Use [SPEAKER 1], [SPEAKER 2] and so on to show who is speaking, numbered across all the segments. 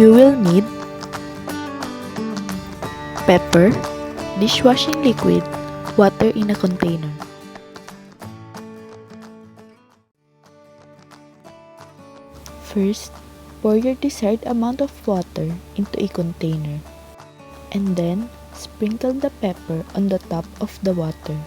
[SPEAKER 1] You will need pepper, dishwashing liquid, water in a container. First, pour your desired amount of water into a container, and then sprinkle the pepper on the top of the water.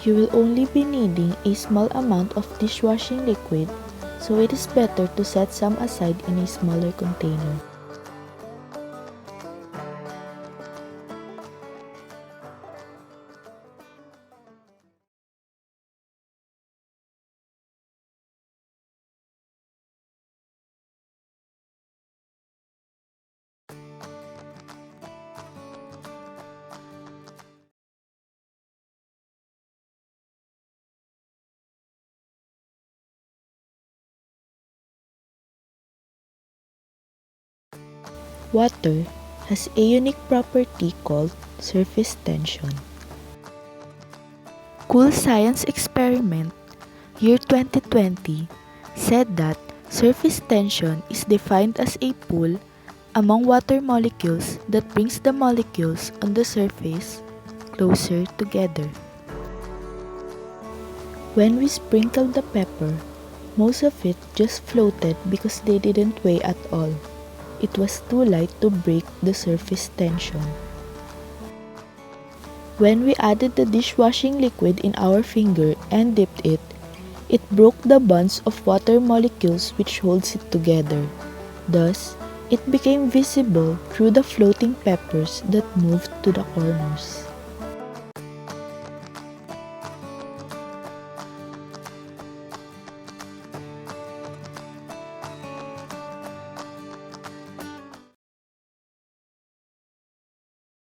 [SPEAKER 1] You will only be needing a small amount of dishwashing liquid, so it is better to set some aside in a smaller container. Water has a unique property called surface tension. Cool Science Experiment year 2020 said that surface tension is defined as a pull among water molecules that brings the molecules on the surface closer together. When we sprinkled the pepper, most of it just floated because they didn't weigh at all. It was too light to break the surface tension. When we added the dishwashing liquid in our finger and dipped it, it broke the bonds of water molecules which holds it together. Thus, it became visible through the floating peppers that moved to the corners.